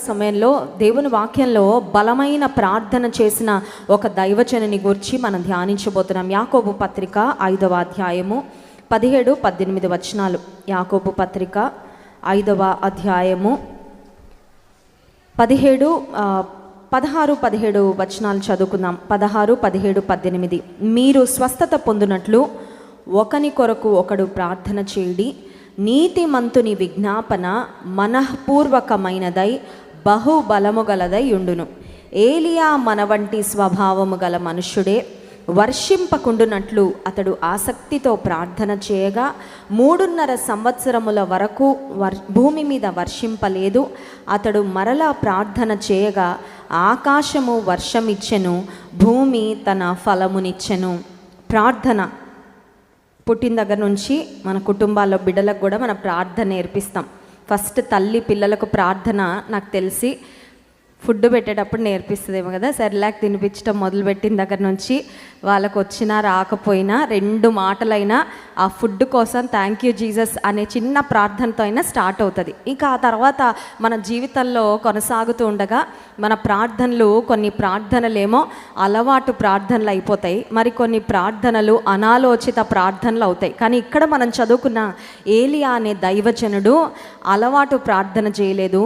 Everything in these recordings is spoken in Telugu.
సమయంలో దేవుని వాక్యంలో బలమైన ప్రార్థన చేసిన ఒక దైవజనుని గురించి మనం ధ్యానించబోతున్నాం. యాకోబు పత్రిక 5వ అధ్యాయము 17-18 వచనాలు. యాకోబు పత్రిక 5వ అధ్యాయము 16-17 వచనాలు చదువుకుందాం. 16, 17, 18. మీరు స్వస్థత పొందినట్లు ఒకని కొరకు ఒకడు ప్రార్థన చేయుడి. నీతిమంతుని విజ్ఞాపన మనఃపూర్వకమైనదై బహుబలము గలదై ఉండును. ఏలియా మన వంటి స్వభావము గల మనుష్యుడే. వర్షింపకుండునట్లు అతడు ఆసక్తితో ప్రార్థన చేయగా 3.5 సంవత్సరముల వరకు భూమి మీద వర్షింపలేదు. అతడు మరలా ప్రార్థన చేయగా ఆకాశము వర్షమిచ్చెను, భూమి తన ఫలమునిచ్చెను. ప్రార్థన పుట్టిన దగ్గర నుంచి మన కుటుంబాల్లో బిడ్డలకు కూడా మన ప్రార్థన నేర్పిస్తాం. ఫస్ట్ తల్లి పిల్లలకు ప్రార్థన నాకు తెలిసి ఫుడ్ పెట్టేటప్పుడు నేర్పిస్తుందేమో కదా. సెర్లాక్ తినిపించడం మొదలుపెట్టిన దగ్గర నుంచి వాళ్ళకు వచ్చినా రాకపోయినా 2 మాటలైనా ఆ ఫుడ్ కోసం థ్యాంక్ యూ జీసస్ అనే చిన్న ప్రార్థనతో అయినా స్టార్ట్ అవుతుంది. ఇంకా ఆ తర్వాత మన జీవితంలో కొనసాగుతూ ఉండగా మన ప్రార్థనలు, కొన్ని ప్రార్థనలేమో అలవాటు ప్రార్థనలు అయిపోతాయి, మరికొన్ని ప్రార్థనలు అనాలోచిత ప్రార్థనలు అవుతాయి. కానీ ఇక్కడ మనం చదువుకున్న ఏలియా అనే దైవజనుడు అలవాటు ప్రార్థన చేయలేదు,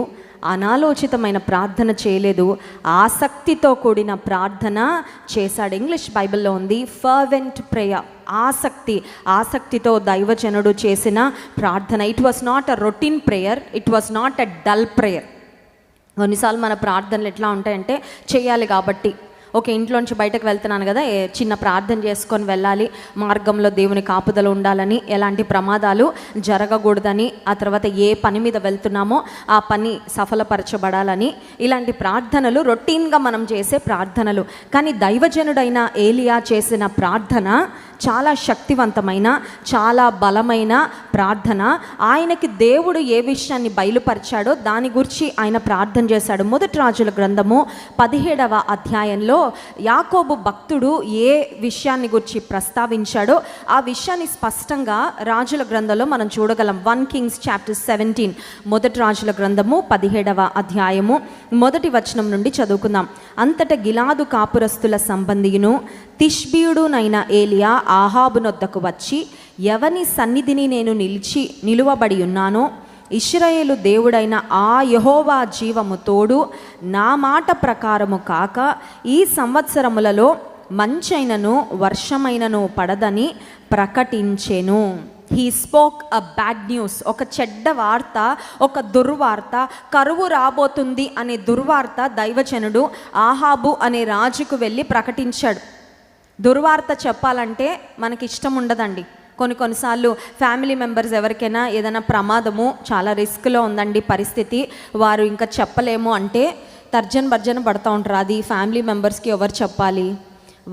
అనాలోచితమైన ప్రార్థన చేయలేదు, ఆసక్తితో కూడిన ప్రార్థన చేశాడు. ఇంగ్లీష్ బైబిల్లో ఉంది ఫర్వెంట్ ప్రేయర్. ఆసక్తితో దైవజనుడు చేసిన ప్రార్థన. It was not a routine prayer, it was not a dull prayer. కొన్నిసార్లు మన ప్రార్థనలు ఎట్లా ఉంటాయంటే చేయాలి కాబట్టి, ఓకే ఇంట్లోంచి బయటకు వెళ్తున్నాను కదా, చిన్న ప్రార్థన చేసుకొని వెళ్ళాలి, మార్గంలో దేవుని కాపుదల ఉండాలని, ఎలాంటి ప్రమాదాలు జరగకూడదని, ఆ తర్వాత ఏ పని మీద వెళ్తున్నామో ఆ పని సఫలపరచబడాలని, ఇలాంటి ప్రార్థనలు రొటీన్గా మనం చేసే ప్రార్థనలు. కానీ దైవజనుడైన ఏలియా చేసిన ప్రార్థన చాలా శక్తివంతమైన, చాలా బలమైన ప్రార్థన. ఆయనకి దేవుడు ఏ విషయాన్ని బయలుపరిచాడో దాని గురించి ఆయన ప్రార్థన చేశాడు. మొదటి రాజుల గ్రంథము 17వ అధ్యాయంలో యాకోబు భక్తుడు ఏ విషయాన్ని గురించి ప్రస్తావించాడో ఆ విషయాన్ని స్పష్టంగా రాజుల గ్రంథంలో మనం చూడగలం. 1 Kings chapter 17, మొదటి రాజుల గ్రంథము 17వ అధ్యాయము 1వ వచనం నుండి చదువుకుందాం. అంతట గిలాదు కాపురస్తుల సంబంధియును తిష్బీయుడునైన ఏలియా ఆహాబునొద్దకు వచ్చి, ఎవని సన్నిధిని నేను నిలువబడి ఉన్నానో ఇశ్రాయేలు దేవుడైన ఆ యెహోవా జీవము తోడు, నా మాట ప్రకారము కాక ఈ సంవత్సరములలో మంచైనను వర్షమైనను పడదని ప్రకటించెను. He spoke a bad news. ఒక చెడ్డ వార్త, ఒక దుర్వార్త, కరువు రాబోతుంది అనే దుర్వార్త దైవజనుడు ఆహాబు అనే రాజుకు వెళ్ళి ప్రకటించాడు. దుర్వార్త చెప్పాలంటే మనకి ఇష్టం ఉండదండి. కొన్నిసార్లు ఫ్యామిలీ మెంబర్స్ ఎవరికైనా ఏదైనా ప్రమాదము, చాలా రిస్క్లో ఉందండి పరిస్థితి, వారు ఇంకా చెప్పలేము అంటే తర్జన పడుతూ ఉంటారు. అది ఫ్యామిలీ మెంబర్స్కి ఎవరు చెప్పాలి,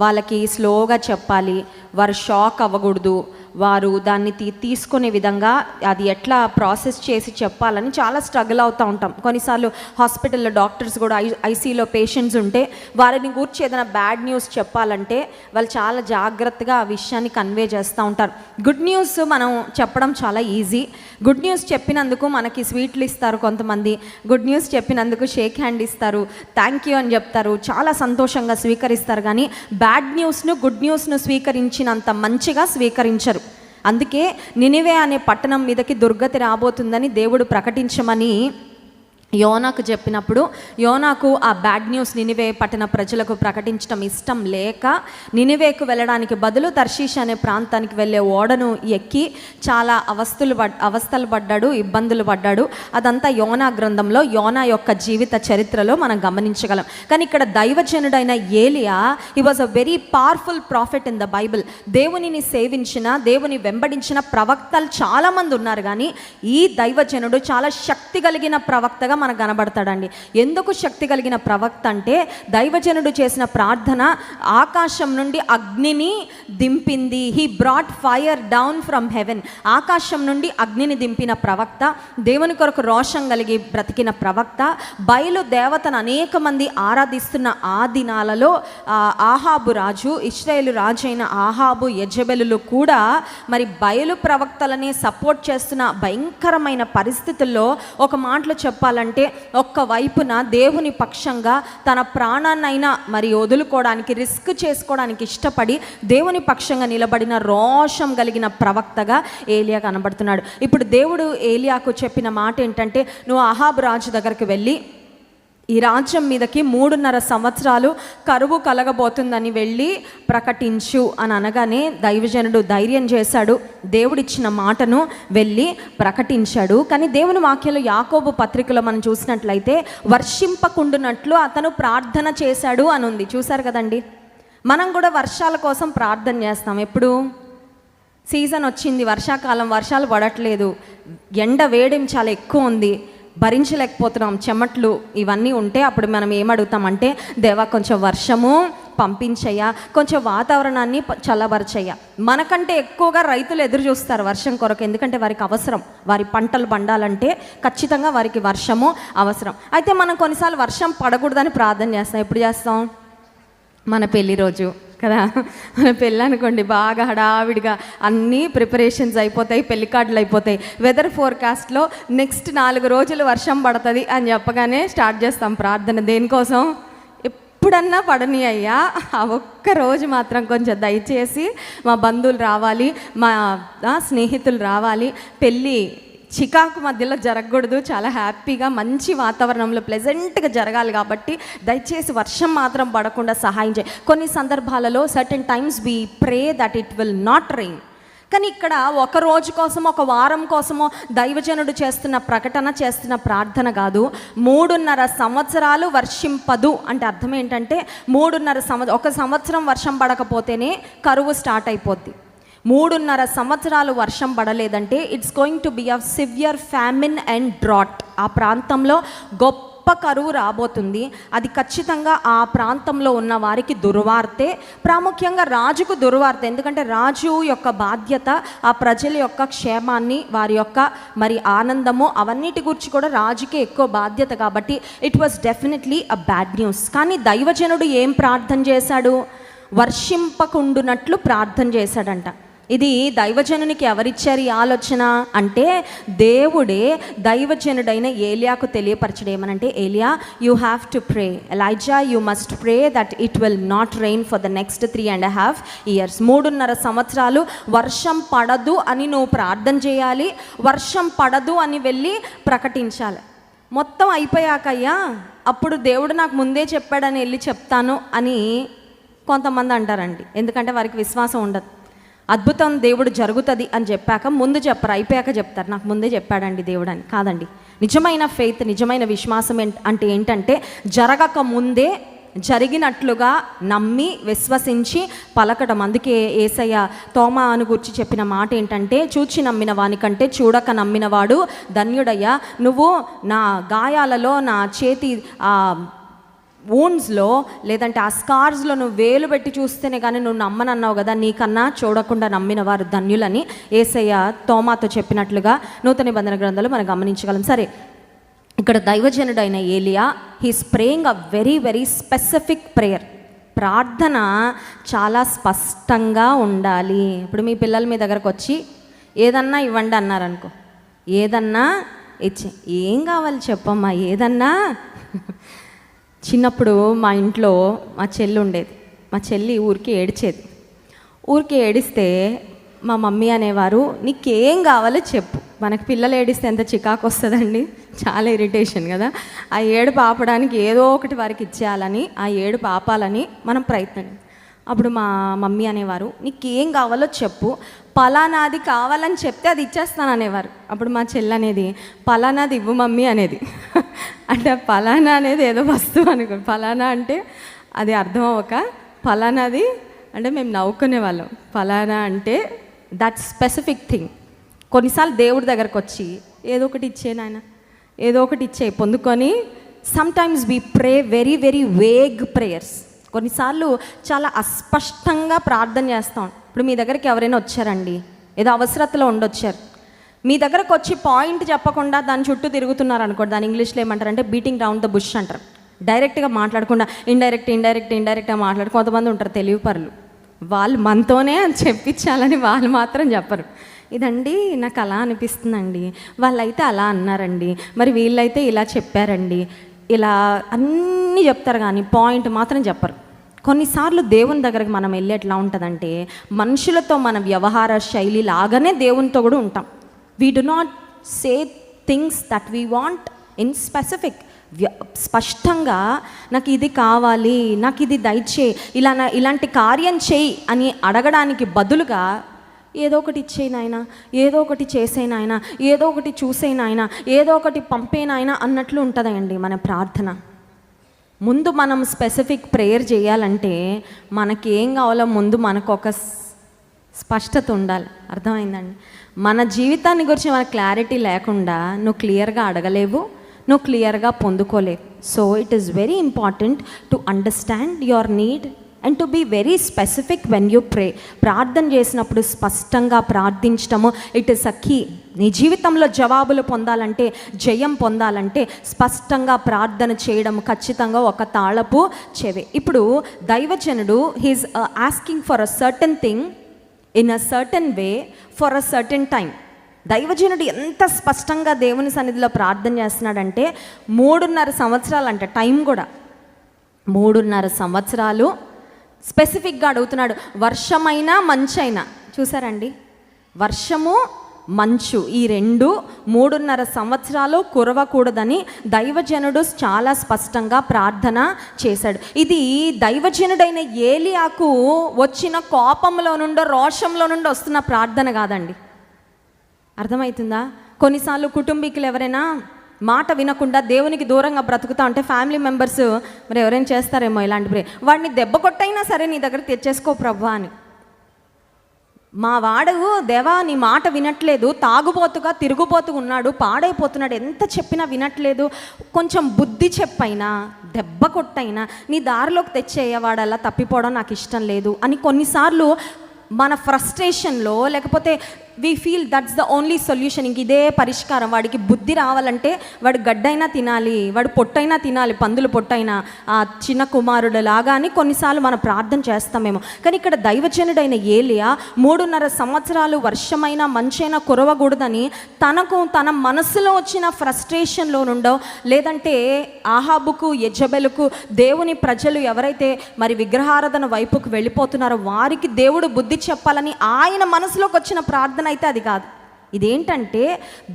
వాళ్ళకి స్లోగా చెప్పాలి, వారు షాక్ అవ్వకూడదు, వారు దాన్ని తీసుకునే విధంగా అది ఎట్లా ప్రాసెస్ చేసి చెప్పాలని చాలా స్ట్రగుల్ అవుతూ ఉంటాం. కొన్నిసార్లు హాస్పిటల్లో డాక్టర్స్ కూడా ఐసీలో పేషెంట్స్ ఉంటే వారిని గురించి ఏదైనా బ్యాడ్ న్యూస్ చెప్పాలంటే వాళ్ళు చాలా జాగ్రత్తగా ఆ విషయాన్ని కన్వే చేస్తూ ఉంటారు. గుడ్ న్యూస్ మనం చెప్పడం చాలా ఈజీ. గుడ్ న్యూస్ చెప్పినందుకు మనకి స్వీట్లు ఇస్తారు కొంతమంది, గుడ్ న్యూస్ చెప్పినందుకు షేక్ హ్యాండ్ ఇస్తారు, థ్యాంక్ యూ అని చెప్తారు, చాలా సంతోషంగా స్వీకరిస్తారు. కానీ బ్యాడ్ న్యూస్ను, గుడ్ న్యూస్ను స్వీకరించినంత మంచిగా స్వీకరించరు. అందుకే నినివే అనే పట్టణం మీదకి దుర్గతి రాబోతుందని దేవుడు ప్రకటించమని యోనాకు చెప్పినప్పుడు యోనాకు ఆ బ్యాడ్ న్యూస్ నినివే పట్టణ ప్రజలకు ప్రకటించడం ఇష్టం లేక నినివేకు వెళ్ళడానికి బదులు తర్షీష్ అనే ప్రాంతానికి వెళ్ళే ఓడను ఎక్కి చాలా అవస్థలు పడ్డాడు, ఇబ్బందులు పడ్డాడు. అదంతా యోనా గ్రంథంలో, యోనా యొక్క జీవిత చరిత్రలో మనం గమనించగలం. కానీ ఇక్కడ దైవజనుడైన ఏలియా, he was a very powerful profit in the Bible. దేవునిని సేవించిన, దేవుని వెంబడించిన ప్రవక్తలు చాలామంది ఉన్నారు, కానీ ఈ దైవజనుడు చాలా శక్తి కలిగిన ప్రవక్తగా మనకు కనబడతాడండి. ఎందుకు శక్తి కలిగిన ప్రవక్త అంటే దైవజనుడు చేసిన ప్రార్థన ఆకాశం నుండి అగ్నిని దింపింది. He brought fire down from heaven. ఆకాశం నుండి అగ్నిని దింపిన ప్రవక్త, దేవుని కొరకు రోషం కలిగి బ్రతికిన ప్రవక్త, బయలు దేవతను అనేక మంది ఆరాధిస్తున్న ఆ దినాలలో ఆహాబు రాజు, ఇశ్రాయేలు రాజు అయిన ఆహాబు, యెజెబెలులు కూడా మరి బయలు ప్రవక్తలనే సపోర్ట్ చేస్తున్న భయంకరమైన పరిస్థితుల్లో ఒక మాటలో చెప్పాలంటే అంటే ఒక్క వైపున దేవుని పక్షంగా తన ప్రాణాన్నైనా మరి వదులుకోవడానికి, రిస్క్ చేసుకోవడానికి ఇష్టపడి దేవుని పక్షంగా నిలబడిన రోషం కలిగిన ప్రవక్తగా ఏలియా కనబడుతున్నాడు. ఇప్పుడు దేవుడు ఏలియాకు చెప్పిన మాట ఏంటంటే, నువ్వు అహాబు రాజు దగ్గరికి వెళ్ళి ఈ రాజ్యం మీదకి 3.5 సంవత్సరాలు కరువు కలగబోతుందని వెళ్ళి ప్రకటించు అని అనగానే దైవజనుడు ధైర్యం చేశాడు. దేవుడిచ్చిన మాటను వెళ్ళి ప్రకటించాడు. కానీ దేవుని వాక్యంలో యాకోబు పత్రికలో మనం చూసినట్లయితే వర్షింపకుండునట్లు అతను ప్రార్థన చేశాడు అని ఉంది. చూశారు కదండి. మనం కూడా వర్షాల కోసం ప్రార్థన చేస్తాం. ఎప్పుడు సీజన్ వచ్చింది, వర్షాకాలం, వర్షాలు పడట్లేదు, ఎండ వేడిం చాలా ఎక్కువ ఉంది, భరించలేకపోతున్నాం, చెమట్లు ఇవన్నీ ఉంటే అప్పుడు మనం ఏమడుగుతామంటే, దేవా కొంచెం వర్షము పంపించయ్యా, కొంచెం వాతావరణాన్ని చల్లబరచయ్యా. మనకంటే ఎక్కువగా రైతులు ఎదురు చూస్తారు వర్షం కొరకు. ఎందుకంటే వారికి అవసరం, వారి పంటలు పండాలంటే ఖచ్చితంగా వారికి వర్షము అవసరం. అయితే మనం కొన్నిసార్లు వర్షం పడకూడదని ప్రార్థన చేస్తాం. ఎప్పుడు చేస్తాం? మన పెళ్లి రోజు కదా. మన పెళ్ళి అనుకోండి, బాగా హడావిడిగా అన్నీ ప్రిపరేషన్స్ అయిపోతాయి, పెళ్లి కార్డులు అయిపోతాయి. వెదర్ ఫోర్కాస్ట్లో నెక్స్ట్ 4 రోజులు వర్షం పడుతుంది అని చెప్పగానే స్టార్ట్ చేస్తాం ప్రార్థన. దేనికోసం? ఎప్పుడన్నా పడని అయ్యా, ఆ ఒక్క రోజు మాత్రం కొంచెం దయచేసి మా బంధువులు రావాలి, మా స్నేహితులు రావాలి, పెళ్ళి చికాకు మధ్యలో జరగకూడదు, చాలా హ్యాపీగా మంచి వాతావరణంలో ప్లెజెంట్గా జరగాలి, కాబట్టి దయచేసి వర్షం మాత్రం పడకుండా సహాయం చేయి. కొన్ని సందర్భాలలో certain times we pray that it will not rain. కానీ ఇక్కడ ఒక రోజు కోసమో, ఒక వారం కోసమో దైవజనుడు చేస్తున్న ప్రకటన, చేస్తున్న ప్రార్థన కాదు. 3.5 సంవత్సరాలు వర్షింపదు అంటే అర్థం ఏంటంటే, 3.5 ఒక సంవత్సరం వర్షం పడకపోతేనే కరువు స్టార్ట్ అయిపోద్ది. 3.5 సంవత్సరాలు వర్షం పడలేదంటే it's going to be a severe famine and drought. ఆ ప్రాంతంలో గొప్ప కరువు రాబోతుంది. అది ఖచ్చితంగా ఆ ప్రాంతంలో ఉన్న వారికి దుర్వార్తే, ప్రాముఖ్యంగా రాజుకు దుర్వార్త. ఎందుకంటే రాజు యొక్క బాధ్యత ఆ ప్రజల యొక్క క్షేమాన్ని, వారి యొక్క మరి ఆనందము, అవన్నిటి గురించి కూడా రాజుకే ఎక్కువ బాధ్యత. కాబట్టి it was definitely a bad news. కానీ దైవజనుడు ఏం ప్రార్థన చేశాడు? వర్షింపకుండునట్లు ప్రార్థన చేశాడంట. ఇది దైవజనునికి ఎవరిచ్చారు ఈ ఆలోచన అంటే, దేవుడే దైవజనుడైన ఏలియాకు తెలియపరచడం ఏమనంటే, ఏలియా you have to pray, Elijah you must pray that it will not rain for the next 3.5 years. 3.5 సంవత్సరాలు వర్షం పడదు అని నువ్వు ప్రార్థన చేయాలి, వర్షం పడదు అని వెళ్ళి ప్రకటించాలి. మొత్తం అయిపోయాకయ్యా అప్పుడు దేవుడు నాకు ముందే చెప్పాడని వెళ్ళి చెప్తాను అని కొంతమంది అంటారండి. ఎందుకంటే వారికి విశ్వాసం ఉండదు. అద్భుతం దేవుడు జరుగుతుంది అని చెప్పాక ముందు చెప్పరు, అయిపోయాక చెప్తారు నాకు ముందే చెప్పాడండి దేవుడు అని. కాదండి, నిజమైన ఫెయిత్, నిజమైన విశ్వాసం అంటే ఏంటంటే, జరగక ముందే జరిగినట్లుగా నమ్మి విశ్వసించి పలకడం. అందుకే యేసయ్య తోమాను గురించి చెప్పిన మాట ఏంటంటే, చూచి నమ్మిన వానికంటే చూడక నమ్మినవాడు ధన్యుడయ్యా. నువ్వు నా గాయాలలో, నా చేతి వూండ్స్లో, లేదంటే ఆ స్కార్స్లో నువ్వు వేలు పెట్టి చూస్తేనే కానీ నువ్వు నమ్మనన్నావు కదా, నీకన్నా చూడకుండా నమ్మిన వారు ధన్యులని యేసయ్య తోమాతో చెప్పినట్లుగా నూతన నిబంధన గ్రంథంలో మనం గమనించగలం. సరే, ఇక్కడ దైవజనుడైన ఏలియా he's praying a very very specific prayer. ప్రార్థన చాలా స్పష్టంగా ఉండాలి. ఇప్పుడు మీ పిల్లలు మీ దగ్గరకు వచ్చి ఏదన్నా ఇవ్వండి అన్నారనుకో, ఏదన్నా ఇచ్చి, ఏం కావాలి చెప్పమ్మా, ఏదన్నా. చిన్నప్పుడు మా ఇంట్లో మా చెల్లి ఉండేది. మా చెల్లి ఊరికి ఏడిచేది. ఊరికి ఏడిస్తే మా మమ్మీ అనేవారు, నీకేం కావాలో చెప్పు. మనకి పిల్లలు ఏడిస్తే ఎంత చికాకు వస్తుందండి, చాలా ఇరిటేషన్ కదా. ఆ ఏడుపు ఆపడానికి ఏదో ఒకటి వారికి ఇచ్చేయాలని, ఆ ఏడుపు ఆపాలని మనం ప్రయత్నం. అప్పుడు మా మమ్మీ అనేవారు, నీకేం కావాలో చెప్పు, పలానాది కావాలని చెప్తే అది ఇచ్చేస్తాను అనేవారు. అప్పుడు మా చెల్లి అనేది, పలానాది ఇవ్వు మమ్మీ అనేది. అంటే పలానా అనేది ఏదో వస్తువు అనుకో, పలానా అంటే అది అర్థం అవ్వక పలానాది అంటే మేము నవ్వుకునే వాళ్ళం. పలానా అంటే దట్ స్పెసిఫిక్ థింగ్. కొన్నిసార్లు దేవుడి దగ్గరకు వచ్చి ఏదో ఒకటి ఇచ్చే నాయన, ఏదో ఒకటి ఇచ్చే పొందుకొని, సమ్టైమ్స్ వి ప్రే వెరీ వెరీ వేగ్ ప్రేయర్స్. కొన్నిసార్లు చాలా అస్పష్టంగా ప్రార్థన చేస్తాం. ఇప్పుడు మీ దగ్గరికి ఎవరైనా వచ్చారండి, ఏదో అవసరతలో ఉండొచ్చారు, మీ దగ్గరకు వచ్చి పాయింట్ చెప్పకుండా దాని చుట్టూ తిరుగుతున్నారు అనుకోండి, దాని ఇంగ్లీష్లో ఏమంటారంటే బీటింగ్ డౌన్ ద బుష్ అంటారు. డైరెక్ట్గా మాట్లాడకుండా ఇండైరెక్ట్గా కొంతమంది ఉంటారు తెలివి పరులు, వాళ్ళు మనతోనే అని చెప్పించాలని వాళ్ళు మాత్రం చెప్పరు. ఇదండి నాకు అలా అనిపిస్తుందండి, వాళ్ళైతే అలా అన్నారండి, మరి వీళ్ళైతే ఇలా చెప్పారండి, ఇలా అన్నీ చెప్తారు కానీ పాయింట్ మాత్రం చెప్పరు. కొన్నిసార్లు దేవుని దగ్గరకు మనం వెళ్ళి ఎట్లా ఉంటుందంటే, మనుషులతో మన వ్యవహార శైలి లాగానే దేవునితో కూడా ఉంటాం. We do not say things that we want in specific. స్పష్టంగా నాకు ఇది కావాలి, నాకు ఇది దయచేయి, ఇలాంటి కార్యం చేయి అని అడగడానికి బదులుగా ఏదో ఒకటి ఇచ్చేయి నాయన, ఏదో ఒకటి చేసేయి నాయన, ఏదో ఒకటి చూసేయి నాయన, ఏదో ఒకటి పంపే నాయన అన్నట్లు ఉంటుందండి మన ప్రార్థన. ముందు మనం స్పెసిఫిక్ ప్రేయర్ చేయాలంటే మనకి ఏం కావాలో ముందు మనకు ఒక స్పష్టత ఉండాలి. అర్థమైందండి? మన జీవితాన్ని గురించి మన క్లారిటీ లేకుండా నువ్వు క్లియర్గా అడగలేవు, నువ్వు క్లియర్గా పొందుకోలేవు. So it is very important to understand your need and to be very specific when you pray. ప్రార్థన చేసినప్పుడు స్పష్టంగా ప్రార్థించటము ఇట్ ఈస్ అ కీ. నీ జీవితంలో జవాబులు పొందాలంటే, జయం పొందాలంటే స్పష్టంగా ప్రార్థన చేయడం ఖచ్చితంగా ఒక తాళపు చెవి. ఇప్పుడు దైవజనుడు he's asking for a certain thing in a certain way for a certain time. దైవజనుడు ఎంత స్పష్టంగా దేవుని సన్నిధిలో ప్రార్థన చేస్తున్నాడంటే 3.5 సంవత్సరాలు అంట, టైం కూడా 3.5 సంవత్సరాలు స్పెసిఫిక్గా అడుగుతున్నాడు. వర్షమైనా మంచైనా, చూసారండి, వర్షము మంచు ఈ రెండు 3.5 సంవత్సరాలు కురవకూడదని దైవజనుడు చాలా స్పష్టంగా ప్రార్థన చేశాడు. ఇది దైవజనుడైన ఏలియాకు వచ్చిన కోపంలో నుండో రోషంలో నుండి వస్తున్న ప్రార్థన కాదండి. అర్థమవుతుందా? కొన్నిసార్లు కుటుంబీకులు ఎవరైనా మాట వినకుండా దేవునికి దూరంగా బ్రతుకుతా ఉంటే ఫ్యామిలీ మెంబర్స్ మరి ఎవరైనా చేస్తారేమో ఇలాంటి ప్రే, వాడిని దెబ్బ కొట్టైనా సరే నీ దగ్గర తెచ్చేసుకో ప్రభా అని. మా వాడు దేవా నీ మాట వినట్లేదు, తాగుబోతుగా తిరుగుబోతూ ఉన్నాడు, పాడైపోతున్నాడు, ఎంత చెప్పినా వినట్లేదు, కొంచెం బుద్ధి చెప్పైనా దెబ్బ కొట్టైనా నీ దారిలోకి తెచ్చేయవాడు అలా తప్పిపోవడం నాకు ఇష్టం లేదు అని కొన్నిసార్లు మన ఫ్రస్ట్రేషన్లో, లేకపోతే we feel that's the only solution, ఇంక ఇదే పరిష్కారం, వాడికి బుద్ధి రావాలంటే వాడు గడ్డైనా తినాలి, వాడు పొట్టైనా తినాలి, పందులు పొట్టైనా, ఆ చిన్న కుమారుడు లాగా అని కొన్నిసార్లు మనం ప్రార్థన చేస్తామేమో. కానీ ఇక్కడ దైవజనుడైన ఏలియా 3.5 సంవత్సరాలు వర్షమైనా మంచైనా కురవకూడదని తన మనసులో వచ్చిన ఫ్రస్ట్రేషన్లో నుండో, లేదంటే ఆహాబుకు యెజబెలుకు దేవుని ప్రజలు ఎవరైతే మరి విగ్రహారాధన వైపుకు వెళ్ళిపోతున్నారో వారికి దేవుడు బుద్ధి చెప్పాలని ఆయన మనసులోకి వచ్చిన ప్రార్థన అయితే అది కాదు. ఇదేంటంటే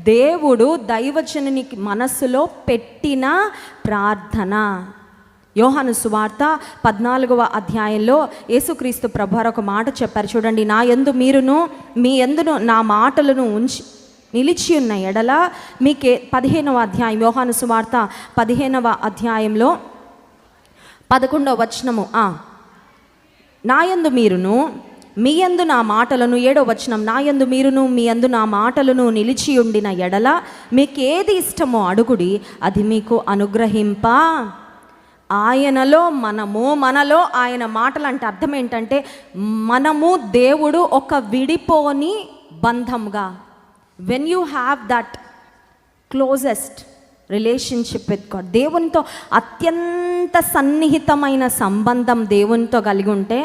దేవుడు దైవజనునికి మనస్సులో పెట్టిన ప్రార్థన. యోహాను సువార్త 14వ అధ్యాయంలో యేసుక్రీస్తు ప్రభువారు ఒక మాట చెప్పారు చూడండి, నా యందు మీరును మీ యందును నా మాటలను నిలిచి ఉన్న ఎడల మీకే 15వ అధ్యాయం యోహాను సువార్త 15వ అధ్యాయంలో 11వ వచనము, నా యందు మీరును మీ యందు నా మాటలను, 7వ వచనం, నా యందు మీరును మీ యందు నా మాటలను నిలిచి ఉండిన ఎడల మీకేది ఇష్టమో అడుగుడి అది మీకు అనుగ్రహింప. ఆయనలో మనలో ఆయన మాటలు అంటే అర్థం ఏంటంటే మనము దేవుడు ఒక విడిపోని బంధంగా, when you have that closest relationship with God, దేవునితో అత్యంత సన్నిహితమైన సంబంధం దేవునితో కలిగి ఉంటే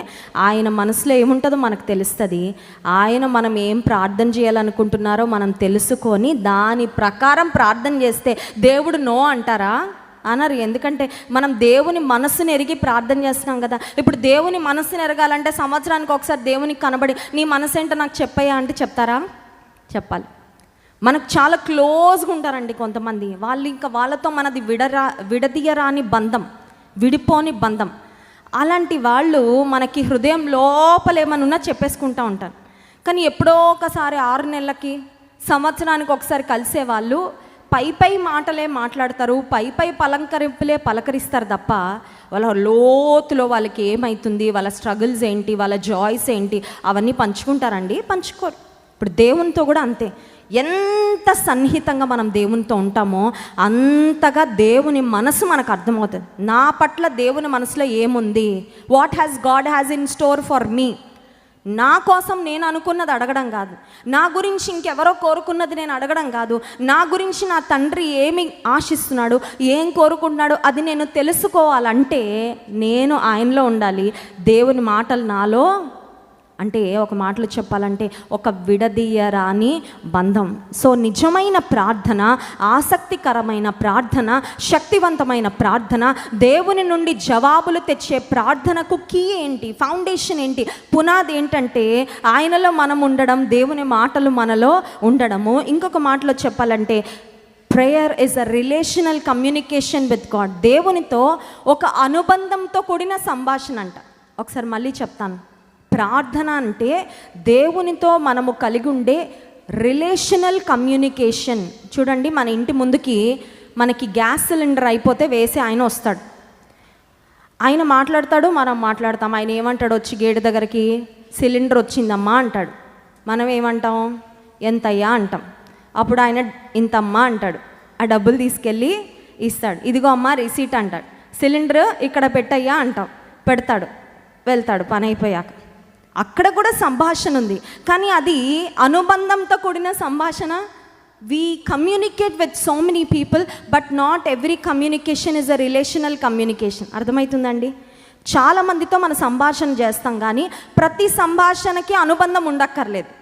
ఆయన మనసులో ఏముంటుందో మనకు తెలుస్తుంది. ఆయన మనం ఏం ప్రార్థన చేయాలనుకుంటున్నారో మనం తెలుసుకొని దాని ప్రకారం ప్రార్థన చేస్తే దేవుడు నో అంటారా? అనరు. ఎందుకంటే మనం దేవుని మనసుని ఎరిగి ప్రార్థన చేస్తున్నాం కదా. ఇప్పుడు దేవుని మనసుని ఎరగాలంటే సంవత్సరానికి ఒకసారి దేవునికి కనబడి నీ మనసు ఏంటో నాకు చెప్పయ్యా అంటే చెప్తారా? చెప్పాలి. మనకు చాలా క్లోజ్గా ఉంటారండి కొంతమంది, వాళ్ళు ఇంకా వాళ్ళతో మనది విడదీయరాని బంధం, విడిపోని బంధం. అలాంటి వాళ్ళు మనకి హృదయం లోపల ఏమన్నా చెప్పేసుకుంటూ ఉంటారు. కానీ ఎప్పుడో ఒకసారి 6 నెలలకి సంవత్సరానికి ఒకసారి కలిసే వాళ్ళు పై మాటలే మాట్లాడతారు, పై పలంకరింపులే పలకరిస్తారు తప్ప వాళ్ళ లోతులో వాళ్ళకి ఏమవుతుంది, వాళ్ళ స్ట్రగుల్స్ ఏంటి, వాళ్ళ జాయ్స్ ఏంటి అవన్నీ పంచుకుంటారండి? పంచుకోరు. ఇప్పుడు దేవునితో కూడా అంతే. ఎంత సన్నిహితంగా మనం దేవునితో ఉంటామో అంతగా దేవుని మనసు మనకు అర్థమవుతుంది. నా పట్ల దేవుని మనసులో ఏముంది, what has God has in store for me. నా కోసం నేను అనుకున్నది అడగడం కాదు, నా గురించి ఇంకెవరో కోరుకున్నది నేను అడగడం కాదు, నా గురించి నా తండ్రి ఏమి ఆశిస్తున్నాడు, ఏం కోరుకుంటున్నాడు అది నేను తెలుసుకోవాలంటే నేను ఆయనలో ఉండాలి, దేవుని మాటలు నాలో అంటే ఒక మాటలో చెప్పాలంటే ఒక విడదీయరాని బంధం. సో నిజమైన ప్రార్థన, ఆసక్తికరమైన ప్రార్థన, శక్తివంతమైన ప్రార్థన, దేవుని నుండి జవాబులు తెచ్చే ప్రార్థనకు కీ ఏంటి, ఫౌండేషన్ ఏంటి, పునాది ఏంటంటే ఆయనలో మనం ఉండడం, దేవుని మాటలు మనలో ఉండడము. ఇంకొక మాటలో చెప్పాలంటే prayer is a relational communication with God. దేవునితో ఒక అనుబంధంతో కూడిన సంభాషణ అంట. ఒకసారి మళ్ళీ చెప్తాను. ప్రార్థన అంటే దేవునితో మనము కలిగి ఉండే రిలేషనల్ కమ్యూనికేషన్. చూడండి, మన ఇంటి ముందుకి మనకి గ్యాస్ సిలిండర్ అయిపోతే వేసి ఆయన వస్తాడు, ఆయన మాట్లాడతాడు, మనం మాట్లాడతాం. ఆయన ఏమంటాడు, వచ్చి గేటు దగ్గరికి సిలిండర్ వచ్చిందమ్మా అంటాడు. మనం ఏమంటాం, ఎంతయ్యా అంటాం. అప్పుడు ఆయన ఇంతమ్మా అంటాడు, ఆ డబ్బులు తీసుకెళ్ళి ఇస్తాడు. ఇదిగో అమ్మ రిసీట్ అంటాడు. సిలిండర్ ఇక్కడ పెట్టయ్యా అంటాం, పెడతాడు, వెళ్తాడు పని అయిపోయాక. అక్కడ కూడా సంభాషణ ఉంది, కానీ అది అనుబంధంతో కూడిన సంభాషణ. We communicate with so many people, but not every communication is a relational communication. అర్థమవుతుందండి? చాలామందితో మన సంభాషణ చేస్తాం, కానీ ప్రతి సంభాషణకి అనుబంధం ఉండక్కర్లేదు.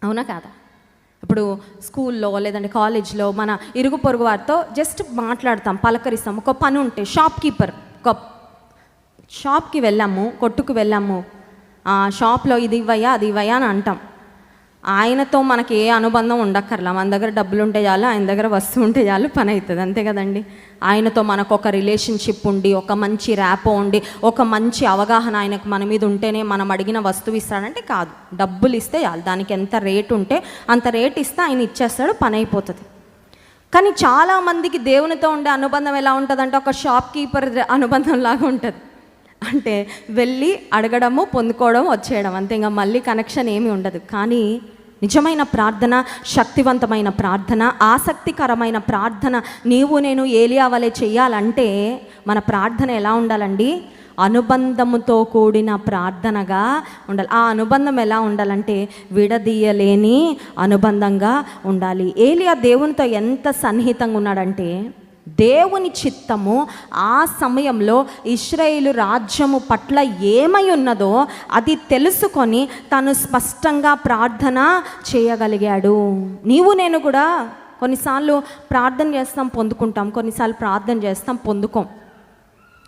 అవునా కాదా? ఇప్పుడు స్కూల్లో లేదంటే కాలేజ్లో మన ఇరుగు పొరుగు వారితో జస్ట్ మాట్లాడతాం, పలకరిస్తాం. ఒక పని ఉంటే ఒక షాప్కి వెళ్ళాము, కొట్టుకు వెళ్ళాము, షాప్లో ఇది ఇవ్వయా అది ఇవ్వయా అని అంటాం. ఆయనతో మనకి ఏ అనుబంధం ఉండక్కర్లా, మన దగ్గర డబ్బులు ఉంటే చాలు, ఆయన దగ్గర వస్తువు ఉంటే చాలు, పని అవుతుంది. అంతే కదండి? ఆయనతో మనకు ఒక రిలేషన్షిప్ ఉండి, ఒక మంచి ర్యాపో ఉండి, ఒక మంచి అవగాహన ఆయనకు మన మీద ఉంటేనే మనం అడిగిన వస్తువు ఇస్తాడంటే కాదు. డబ్బులు ఇస్తే చాలు, దానికి ఎంత రేటు ఉంటే అంత రేట్ ఇస్తే ఆయన ఇచ్చేస్తాడు, పని అయిపోతుంది. కానీ చాలామందికి దేవునితో ఉండే అనుబంధం ఎలా ఉంటుందంటే ఒక షాప్ కీపర్ అనుబంధం లాగా ఉంటుంది. అంటే వెళ్ళి అడగడము, పొందుకోవడం, వచ్చేయడం, అంతే. ఇంకా మళ్ళీ కనెక్షన్ ఏమీ ఉండదు. కానీ నిజమైన ప్రార్థన, శక్తివంతమైన ప్రార్థన, ఆసక్తికరమైన ప్రార్థన నీవు నేను ఏలియా వలె చేయాలంటే మన ప్రార్థన ఎలా ఉండాలండి? అనుబంధముతో కూడిన ప్రార్థనగా ఉండాలి. ఆ అనుబంధం ఎలా ఉండాలంటే విడదీయలేని అనుబంధంగా ఉండాలి. ఏలియా దేవునితో ఎంత సన్నిహితంగా ఉన్నాడంటే దేవుని చిత్తము ఆ సమయంలో ఇశ్రాయేలు రాజ్యము పట్ల ఏమై ఉన్నదో అది తెలుసుకొని తను స్పష్టంగా ప్రార్థన చేయగలిగాడు. నీవు నేను కూడా కొన్నిసార్లు ప్రార్థన చేస్తాం, పొందుకుంటాం, కొన్నిసార్లు ప్రార్థన చేస్తాం, పొందుకోం.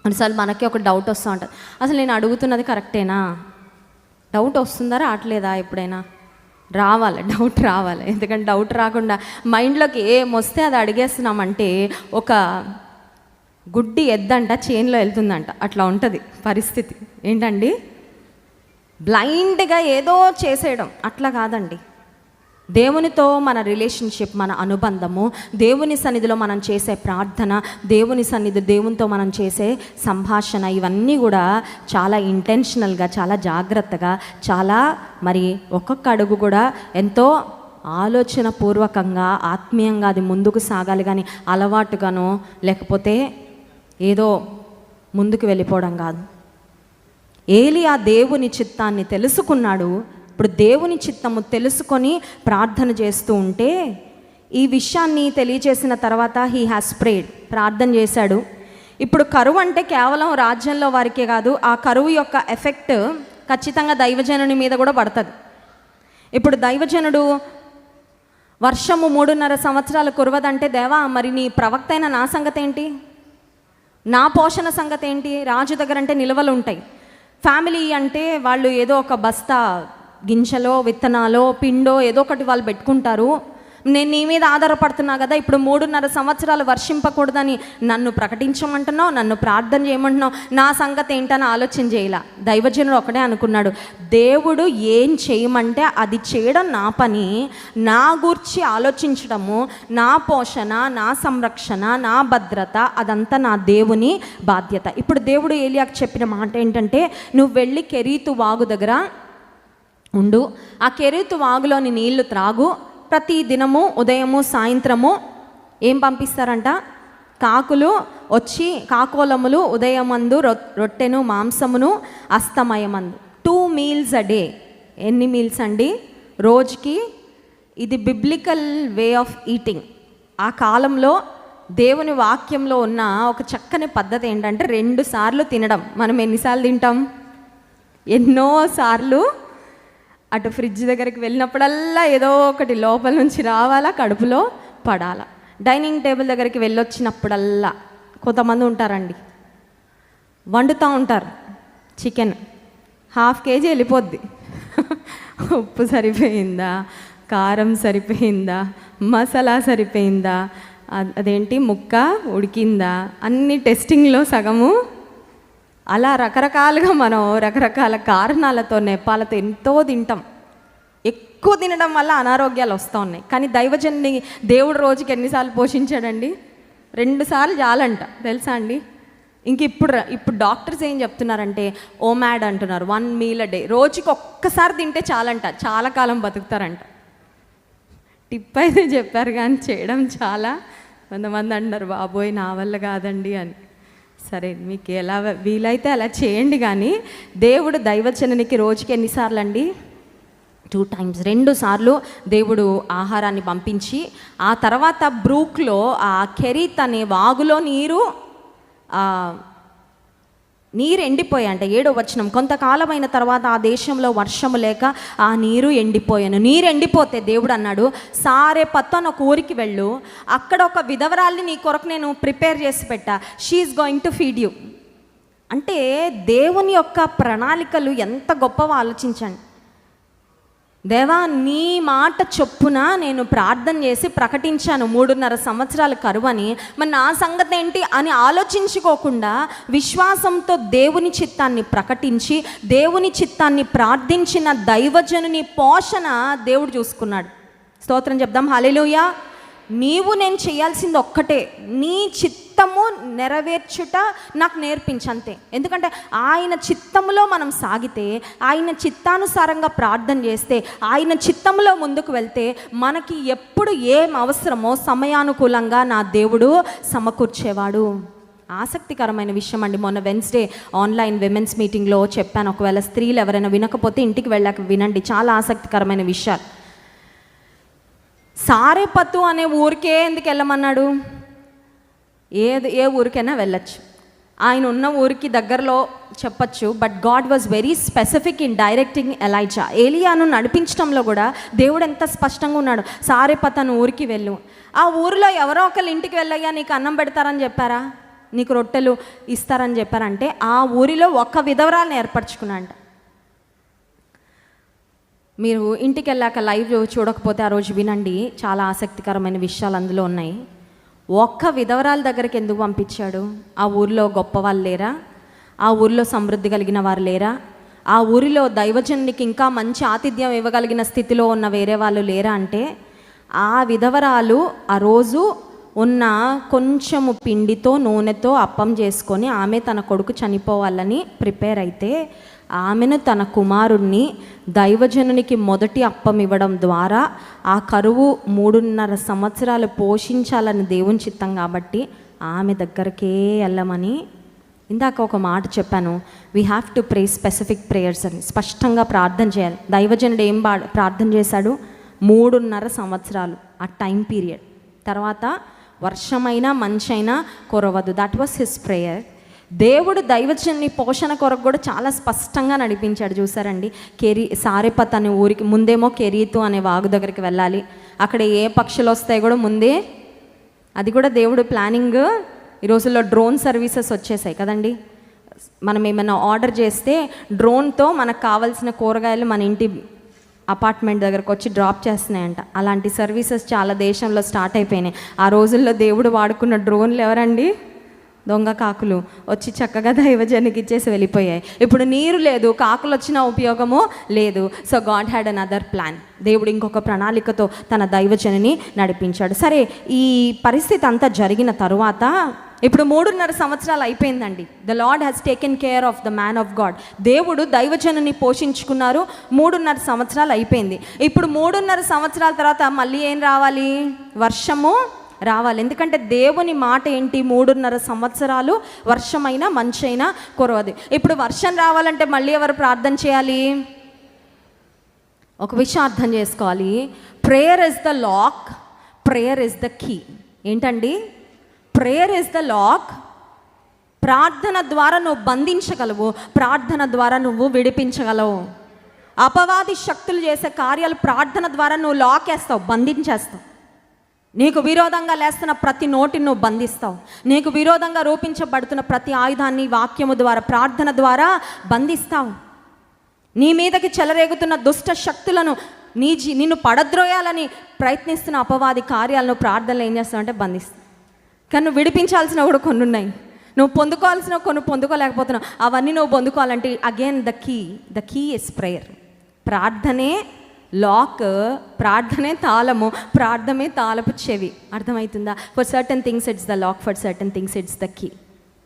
కొన్నిసార్లు మనకి ఒక డౌట్ వస్తూ ఉంటుంది, అసలు నేను అడుగుతున్నది కరెక్టేనా? డౌట్ వస్తుందా, రావట్లేదా? ఎప్పుడైనా రావాలి, డౌట్ రావాలి. ఎందుకంటే డౌట్ రాకుండా మైండ్లోకి ఏమొస్తే అది అడిగేస్తున్నామంటే ఒక గుడ్డి ఎద్దంట చేన్లో వెళ్తుందంట, అట్లా ఉంటుంది పరిస్థితి. ఏంటండి? బ్లైండ్గా ఏదో చేసేయడం అట్లా కాదండి. దేవునితో మన రిలేషన్షిప్, మన అనుబంధము, దేవుని సన్నిధిలో మనం చేసే ప్రార్థన, దేవునితో మనం చేసే సంభాషణ, ఇవన్నీ కూడా చాలా ఇంటెన్షనల్గా, చాలా జాగ్రత్తగా, చాలా మరి ఒక్కొక్క అడుగు కూడా ఎంతో ఆలోచన పూర్వకంగా, ఆత్మీయంగా అది ముందుకు సాగాలి. కానీ అలవాటుగానో లేకపోతే ఏదో ముందుకు వెళ్ళిపోవడం కాదు. ఏలియా దేవుని చిత్తాన్ని తెలుసుకున్నాడు. ఇప్పుడు దేవుని చిత్తము తెలుసుకొని ప్రార్థన చేస్తూ ఉంటే, ఈ విషయాన్ని తెలియచేసిన తర్వాత హీ హ్యాస్ ప్రేడ్, ప్రార్థన చేశాడు. ఇప్పుడు కరువు అంటే కేవలం రాజ్యంలో వారికే కాదు, ఆ కరువు యొక్క ఎఫెక్ట్ ఖచ్చితంగా దైవజనుని మీద కూడా పడుతుంది. ఇప్పుడు దైవజనుడు వర్షము 3.5 సంవత్సరాలు కురవదంటే, దేవా మరి నీ ప్రవక్త అయిన నా సంగతి ఏంటి, నా పోషణ సంగతి ఏంటి? రాజు దగ్గర అంటే నిల్వలు ఉంటాయి, ఫ్యామిలీ అంటే వాళ్ళు ఏదో ఒక బస్తా గింజలో, విత్తనాలో, పిండో ఏదో ఒకటి వాళ్ళు పెట్టుకుంటారు. నేను నీ మీద ఆధారపడుతున్నా కదా, ఇప్పుడు 3.5 సంవత్సరాలు వర్షింపకూడదని నన్ను ప్రకటించమంటున్నావు, నన్ను ప్రార్థన చేయమంటున్నావు, నా సంగతి ఏంటని ఆలోచన చేయాల. దైవజనుడు ఒకటే అనుకున్నాడు, దేవుడు ఏం చేయమంటే అది చేయడం నా పని, నా గూర్చి ఆలోచించడము, నా పోషణ, నా సంరక్షణ, నా భద్రత, అదంతా నా దేవుని బాధ్యత. ఇప్పుడు దేవుడు ఏలియాకు చెప్పిన మాట ఏంటంటే, నువ్వు వెళ్ళి కెరీతు వాగు దగ్గర ఉండు, ఆ కెరీతు వాగులోని నీళ్లు త్రాగు. ప్రతి దినము ఉదయము సాయంత్రము ఏం పంపిస్తారంట? కాకులు వచ్చి, కాకోలములు ఉదయమందు రొట్టెను మాంసమును అస్తమయమందు. 2 meals a day. ఎన్ని మీల్స్ అండి? రోజుకి. ఇది బిబ్లికల్ వే ఆఫ్ ఈటింగ్. ఆ కాలంలో దేవుని వాక్యంలో ఉన్న ఒక చక్కని పద్ధతి ఏంటంటే 2 సార్లు తినడం. మనం ఎన్నిసార్లు తింటాం? ఎన్నో సార్లు అటు ఫ్రిడ్జ్ దగ్గరికి వెళ్ళినప్పుడల్లా ఏదో ఒకటి లోపల నుంచి రావాలా, కడుపులో పడాలా. డైనింగ్ టేబుల్ దగ్గరికి వెళ్ళొచ్చినప్పుడల్లా కొంతమంది ఉంటారండి, వండుతూ ఉంటారు చికెన్, 1/2 kg వెళ్ళిపోద్ది. ఉప్పు సరిపోయిందా, కారం సరిపోయిందా, మసాలా సరిపోయిందా, అదేంటి ముక్క ఉడికిందా, అన్ని టెస్టింగ్లో సగము. అలా రకరకాలుగా మనం రకరకాల కారణాలతో నెపాలతో ఎంతో తింటాం. ఎక్కువ తినడం వల్ల అనారోగ్యాలు వస్తూ ఉన్నాయి. కానీ దైవజన్ని దేవుడు రోజుకి ఎన్నిసార్లు పోషించాడండి? 2 సార్లు చాలంట, తెలుసా అండి? ఇప్పుడు డాక్టర్స్ ఏం చెప్తున్నారంటే ఓమాడ్ అంటున్నారు, 1 meal a day. రోజుకి ఒక్కసారి తింటే చాలంట, చాలా కాలం బతుకుతారంట. టిప్ అయితే చెప్పారు కానీ చేయడం చాలా కొంతమంది అంటున్నారు బాబోయ్ నా వల్ల కాదండి అని. సరే మీకు ఎలా వీలైతే అలా చేయండి. కానీ దేవుడు దైవజనునికి రోజుకి ఎన్నిసార్లు అండి? 2 times, 2 సార్లు దేవుడు ఆహారాన్ని పంపించి, ఆ తర్వాత బ్రూక్లో ఆ కెరీత్ అనే వాగులో నీరు ఎండిపోయాయంట. 7వ వచనం, కొంతకాలమైన తర్వాత ఆ దేశంలో వర్షము లేక ఆ నీరు ఎండిపోయాను. నీరు ఎండిపోతే దేవుడు అన్నాడు, సారెపత్తు అని ఒక ఊరికి వెళ్ళు, అక్కడ ఒక విధవరాల్ని నీ కొరకు నేను ప్రిపేర్ చేసి పెట్టా, she's going to feed you. అంటే దేవుని యొక్క ప్రణాళికలు ఎంత గొప్పవో ఆలోచించండి. దేవా నీ మాట చొప్పున నేను ప్రార్థన చేసి ప్రకటించాను 3.5 సంవత్సరాల కరువని, మరి నా సంగతి ఏంటి అని ఆలోచించుకోకుండా విశ్వాసంతో దేవుని చిత్తాన్ని ప్రకటించి దేవుని చిత్తాన్ని ప్రార్థించిన దైవజనుని పోషణ దేవుడు చూసుకున్నాడు. స్తోత్రం చెప్దాం, హల్లెలూయా. నీవు నేను చేయాల్సింది ఒక్కటే, నీ చిత్తము నెరవేర్చుట నాకు నేర్పించంతే. ఎందుకంటే ఆయన చిత్తములో మనం సాగితే, ఆయన చిత్తానుసారంగా ప్రార్థన చేస్తే, ఆయన చిత్తములో ముందుకు వెళ్తే మనకి ఎప్పుడు ఏం అవసరమో సమయానుకూలంగా నా దేవుడు సమకూర్చేవాడు. ఆసక్తికరమైన విషయం అండి. మొన్న వెన్స్డే ఆన్లైన్ విమెన్స్ మీటింగ్లో చెప్పాను. ఒకవేళ స్త్రీలు ఎవరైనా వినకపోతే ఇంటికి వెళ్ళాక వినండి, చాలా ఆసక్తికరమైన విషయాలు. సారెపత్తు అనే ఊరికే ఎందుకు వెళ్ళమన్నాడు? ఏ ఊరికైనా వెళ్ళచ్చు, ఆయన ఉన్న ఊరికి దగ్గరలో చెప్పచ్చు. But God was very specific in directing Elijah. ఏలియాను నడిపించడంలో కూడా దేవుడు ఎంత స్పష్టంగా ఉన్నాడు. సారెపత్తు అనే ఊరికి వెళ్ళు. ఆ ఊరిలో ఎవరో ఒకళ్ళు ఇంటికి వెళ్ళయ్యా నీకు అన్నం పెడతారని చెప్పారా, నీకు రొట్టెలు ఇస్తారని చెప్పారంటే ఆ ఊరిలో ఒక్క విధవరాలను ఏర్పరచుకున్నాంట. మీరు ఇంటికి వెళ్ళాక లైవ్ చూడకపోతే ఆ రోజు వినండి, చాలా ఆసక్తికరమైన విషయాలు అందులో ఉన్నాయి. ఒక్క విధవరాల దగ్గరికి ఎందుకు పంపించాడు? ఆ ఊరిలో గొప్ప వాళ్ళు లేరా? ఆ ఊరిలో సమృద్ధి కలిగిన వారు లేరా? ఆ ఊరిలో దైవజనునికి ఇంకా మంచి ఆతిథ్యం ఇవ్వగలిగిన స్థితిలో ఉన్న వేరే వాళ్ళు లేరా? అంటే ఆ విధవరాలు ఆ రోజు ఉన్న కొంచెము పిండితో నూనెతో అప్పం చేసుకొని ఆమె తన కొడుకు చనిపోవాలని ప్రిపేర్ అయితే ఆమెను తన కుమారుణ్ణి దైవజనునికి మొదటి అప్పం ఇవ్వడం ద్వారా ఆ కరువు 3.5 సంవత్సరాలు పోషించాలని దేవుని చిత్తం కాబట్టి ఆమె దగ్గరకే వెళ్ళమని. ఇందాక ఒక మాట చెప్పాను, we have to pray specific prayers అని. స్పష్టంగా ప్రార్థన చేయాలి. దైవజనుడు ఏం ప్రార్థన చేశాడు? 3.5 సంవత్సరాలు ఆ టైం పీరియడ్. తర్వాత వర్షమైనా మంచైనా కురవదు. That was his prayer. దేవుడు దైవజనుని పోషణ కొరకు కూడా చాలా స్పష్టంగా నడిపించాడు. చూసారండి, సారెపత్ అనే ఊరికి ముందేమో కెరీతు అనే వాగు దగ్గరికి వెళ్ళాలి. అక్కడ ఏ పక్షులు వస్తాయి కూడా ముందే, అది కూడా దేవుడు ప్లానింగ్. ఈ రోజుల్లో డ్రోన్ సర్వీసెస్ వచ్చేసాయి కదండి. మనం ఏమైనా ఆర్డర్ చేస్తే డ్రోన్తో మనకు కావాల్సిన కూరగాయలు మన ఇంటి అపార్ట్మెంట్ దగ్గరకు వచ్చి డ్రాప్ చేస్తున్నాయంట. అలాంటి సర్వీసెస్ చాలా దేశంలో స్టార్ట్ అయిపోయినాయి. ఆ రోజుల్లో దేవుడు వాడుకున్న డ్రోన్లు ఎవరండి? దొంగ కాకులు వచ్చి చక్కగా దైవజనికి ఇచ్చేసి వెళ్ళిపోయాయి. ఇప్పుడు నీరు లేదు, కాకులు వచ్చిన ఉపయోగము లేదు. So God had another plan. దేవుడు ఇంకొక ప్రణాళికతో తన దైవజనిని నడిపించాడు. సరే, ఈ పరిస్థితి అంతా జరిగిన తరువాత ఇప్పుడు 3.5 సంవత్సరాలు అయిపోయిందండి. The lord has taken care of the man of God. దేవుడు దైవజనుని పోషించుకున్నారు. 3.5 సంవత్సరాలు అయిపోయింది. ఇప్పుడు 3.5 సంవత్సరాల తర్వాత మళ్ళీ ఏం రావాలి? వర్షము రావాలి. ఎందుకంటే దేవుని మాట ఏంటి? 3.5 సంవత్సరాలు వర్షమైనా మంచైనా కురవదు. ఇప్పుడు వర్షం రావాలంటే మళ్ళీ ఎవరు ప్రార్థన చేయాలి? ఒక విషయం అర్థం చేసుకోవాలి. Prayer is the lock, prayer is the key. ఏంటండి? Prayer is the lock. ప్రార్థన ద్వారా నువ్వు బంధించగలవు, ప్రార్థన ద్వారా నువ్వు విడిపించగలవు. అపవాది శక్తులు చేసే కార్యాలు ప్రార్థన ద్వారా నువ్వు లాకేస్తావు, బంధించేస్తావు. నీకు విరోధంగా లేస్తున్న ప్రతి నోటిని నువ్వు బంధిస్తావు. నీకు విరోధంగా రూపించబడుతున్న ప్రతి ఆయుధాన్ని వాక్యము ద్వారా, ప్రార్థన ద్వారా బంధిస్తావు. నీ మీదకి చెలరేగుతున్న దుష్ట శక్తులను, నిన్ను పడద్రోయాలని ప్రయత్నిస్తున్న అపవాది కార్యాలను ప్రార్థనలు ఏం చేస్తావు అంటే బంధిస్తావు. కానీ నువ్వు విడిపించాల్సినవి కూడా కొన్ని ఉన్నాయి, నువ్వు పొందుకోవాల్సిన కొన్ని పొందుకోలేకపోతున్నావు. అవన్నీ నువ్వు పొందుకోవాలంటే again the key is prayer. ప్రార్థనే లాక్, ప్రార్థనే తాళము, ప్రార్థనే తాళపు చెవి. అర్థమవుతుందా? For certain things it's the lock, for certain things it's the key.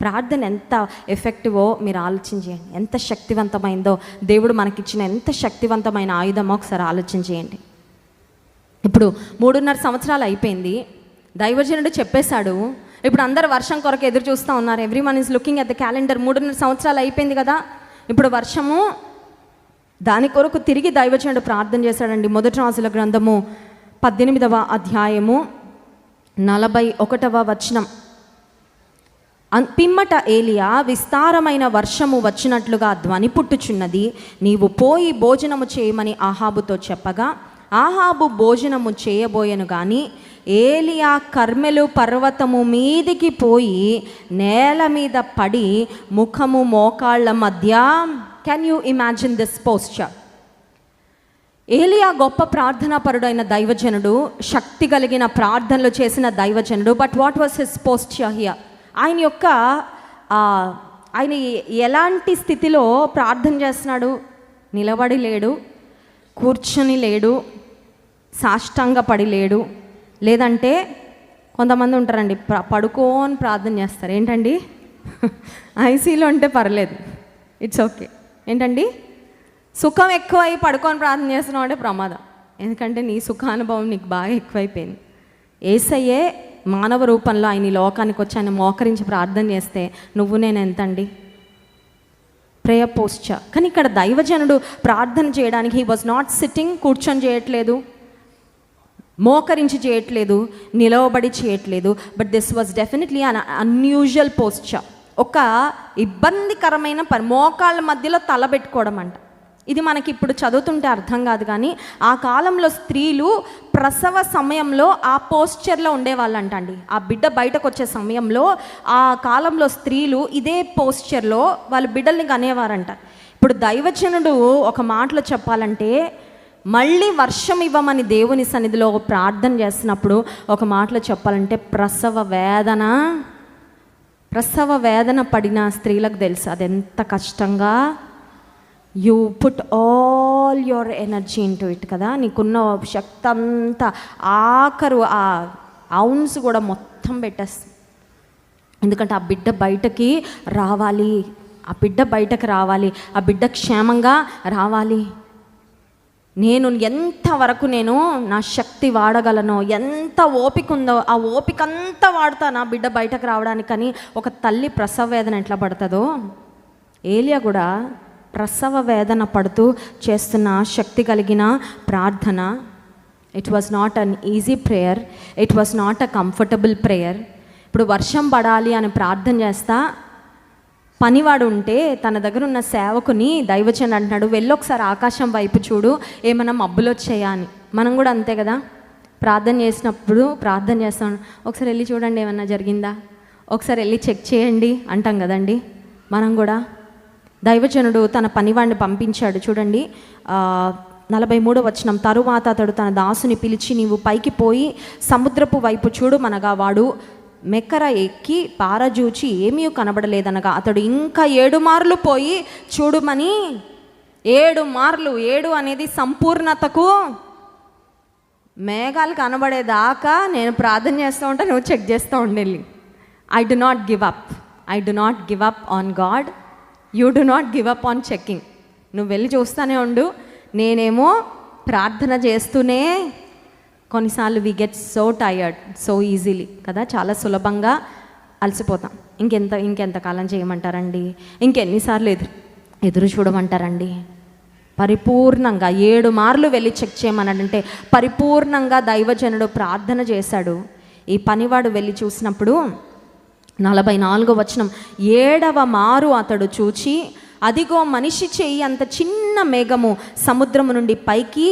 ప్రార్థన ఎంత ఎఫెక్టివో మీరు ఆలోచన చేయండి. ఎంత శక్తివంతమైందో, దేవుడు మనకిచ్చిన ఎంత శక్తివంతమైన ఆయుధమో ఒకసారి ఆలోచన చేయండి. ఇప్పుడు 3.5 సంవత్సరాలు అయిపోయింది, దైవజనుడు చెప్పేశాడు. ఇప్పుడు అందరు వర్షం కొరకు ఎదురు చూస్తూ ఉన్నారు. Every one is looking at the calendar. 3.5 సంవత్సరాలు అయిపోయింది కదా, ఇప్పుడు వర్షము. దాని కొరకు తిరిగి దైవజనుడు ప్రార్థన చేశాడండి. 1 రాజుల గ్రంథము 18వ అధ్యాయము 41వ వచనం. పిమ్మట ఏలియా, విస్తారమైన వర్షము వచ్చినట్లుగా ధ్వని పుట్టుచున్నది, నీవు పోయి భోజనము చేయమని ఆహాబుతో చెప్పగా, ఆహాబు భోజనము చేయబోయెను గాని ఏలియా కర్మెలు పర్వతము మీదికి పోయి నేల మీద పడి ముఖము మోకాళ్ళ మధ్య. Can you imagine this posture? ఏలియా గొప్ప ప్రార్థనాపరుడైన దైవజనుడు, శక్తి కలిగిన ప్రార్థనలు చేసిన దైవజనుడు. But what was his posture here? ఆయన ఎలాంటి స్థితిలో ప్రార్థన చేస్తున్నాడు? నిలబడి లేడు, కూర్చొని లేడు, సాష్టాంగ పడి లేడు. లేదంటే కొంతమంది ఉంటారండి, పడుకోని ప్రార్థన చేస్తారు. ఏంటండి? ఐసీలో ఉంటే పర్లేదు, ఇట్స్ ఓకే. ఏంటండి? సుఖం ఎక్కువై పడుకొని ప్రార్థన చేస్తున్నావు అంటే ప్రమాదం. ఎందుకంటే నీ సుఖానుభవం నీకు బాగా ఎక్కువైపోయింది. యేసయ్యే మానవ రూపంలో ఆయన ఈ లోకానికి వచ్చి ఆయన మోకరించి ప్రార్థన చేస్తే నువ్వు నేను ఎంతండి? Prayer posture. కానీ ఇక్కడ దైవజనుడు ప్రార్థన చేయడానికి హీ వాజ్ నాట్ సిట్టింగ్, కూర్చొని చేయట్లేదు, మోకరించి చేయట్లేదు, నిలవబడి చేయట్లేదు. But this was definitely an unusual posture. ఒక ఇబ్బందికరమైన మోకాళ్ళ మధ్యలో తల పెట్టుకోవడం అంట. ఇది మనకి ఇప్పుడు చదువుతుంటే అర్థం కాదు, కానీ ఆ కాలంలో స్త్రీలు ప్రసవ సమయంలో ఆ పోస్చర్లో ఉండేవాళ్ళంట అండి. ఆ బిడ్డ బయటకు వచ్చే సమయంలో ఆ కాలంలో స్త్రీలు ఇదే పోస్చర్లో వాళ్ళ బిడ్డల్ని కనేవారంట. ఇప్పుడు దైవజనుడు ఒక మాటలో చెప్పాలంటే, మళ్ళీ వర్షం ఇవ్వమని దేవుని సన్నిధిలో ప్రార్థన చేస్తున్నప్పుడు ఒక మాటలో చెప్పాలంటే ప్రసవ వేదన పడిన స్త్రీలకు తెలుసు అది ఎంత కష్టంగా. You put all your energy into it కదా. నీకున్న శక్తి అంతా ఆఖరు ఆ ఔన్స్ కూడా మొత్తం పెట్టేస్తుంది. ఎందుకంటే ఆ బిడ్డ బయటకి రావాలి, ఆ బిడ్డ బయటకు రావాలి, ఆ బిడ్డ క్షేమంగా రావాలి. నేను ఎంతవరకు నా శక్తి వాడగలను, ఎంత ఓపిక ఉందో ఆ ఓపిక అంతా వాడతాను ఆ బిడ్డ బయటకు రావడానికని. ఒక తల్లి ప్రసవ వేదన ఎట్లా పడుతుందో, ఏలియా కూడా ప్రసవ వేదన పడుతూ చేస్తున్న శక్తి కలిగిన ప్రార్థన. It was not an easy prayer, it was not a comfortable prayer. ఇప్పుడు వర్షం పడాలి అని ప్రార్థన చేస్తా, పనివాడు ఉంటే తన దగ్గర ఉన్న సేవకుని దైవజనుడు అంటున్నాడు, వెళ్ళొకసారి ఆకాశం వైపు చూడు, ఏమన్నా మబ్బులు వచ్చాయా అని. మనం కూడా అంతే కదా, ప్రార్థన చేసినప్పుడు ప్రార్థన చేస్తాం, ఒకసారి వెళ్ళి చూడండి ఏమన్నా జరిగిందా, ఒకసారి వెళ్ళి చెక్ చేయండి అంటాం కదండి. మనం కూడా దైవజనుడు తన పనివాడిని పంపించాడు. చూడండి 43వ వచనం. తరువాత అతడు తన దాసుని పిలిచి, నీవు పైకి పోయి సముద్రపు వైపు చూడు మనగా. వాడు మెక్కర ఎక్కి పారజూచి ఏమీ కనబడలేదనగా అతడు ఇంకా 7 మార్లు పోయి చూడుమని. 7 మార్లు, 7 అనేది సంపూర్ణతకు. మేఘాలు కనబడేదాకా నేను ప్రార్థన చేస్తూ ఉంటా, నువ్వు చెక్ చేస్తూ ఉండేళ్ళి. I do not give up on God, you do not give up on checking. నువ్వు వెళ్ళి చూస్తూనే ఉండు. నేనేమో ప్రార్థన చేస్తూనే, కొన్నిసార్లు we get so tired so easily కదా, చాలా సులభంగా అలసిపోతాం. ఇంకెంతకాలం చేయమంటారండి, ఇంకెన్నిసార్లు ఎదురు చూడమంటారండి. పరిపూర్ణంగా 7 మార్లు వెళ్ళి చెక్ చేయమన్నాడంటే పరిపూర్ణంగా దైవజనుడు ప్రార్థన చేశాడు. ఈ పనివాడు వెళ్ళి చూసినప్పుడు 44వ వచనం. 7వ మారు అతడు చూచి అదిగో మనిషి చేయి అంత చిన్న మేఘము సముద్రము నుండి పైకి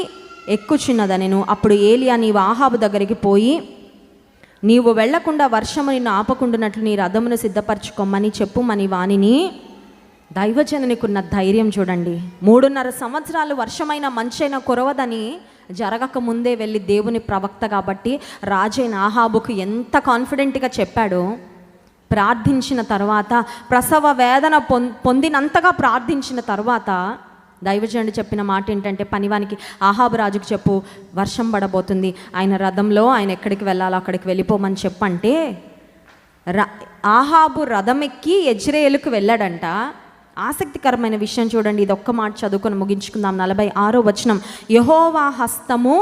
ఎక్కుచున్నదనెను. అప్పుడు ఏలియా, నీవు ఆహాబు దగ్గరికి పోయి, నీవు వెళ్లకుండా వర్షము నిన్ను ఆపకుండానట్లు నీ రథమును సిద్ధపరచుకోమని చెప్పుమని వానిని. దైవజనునికున్న ధైర్యం చూడండి. 3.5 సంవత్సరాలు వర్షమైన మంచైనా కురవదని జరగక ముందే వెళ్ళి దేవుని ప్రవక్త కాబట్టి రాజైన ఆహాబుకు ఎంత కాన్ఫిడెంట్గా చెప్పాడో. ప్రార్థించిన తర్వాత, ప్రసవ వేదన పొందినంతగా ప్రార్థించిన తర్వాత దైవజనుడు చెప్పిన మాట ఏంటంటే, పనివానికి ఆహాబు రాజుకు చెప్పు, వర్షం పడబోతుంది, ఆయన రథంలో ఆయన ఎక్కడికి వెళ్ళాలో అక్కడికి వెళ్ళిపోమని చెప్పంటే ఆహాబు రథం ఎక్కి యెజ్రెయేలుకు వెళ్ళాడంట. ఆసక్తికరమైన విషయం చూడండి. ఇది ఒక్క మాట చదువుకొని ముగించుకుందాం. 46వ వచనం. యెహోవా హస్తము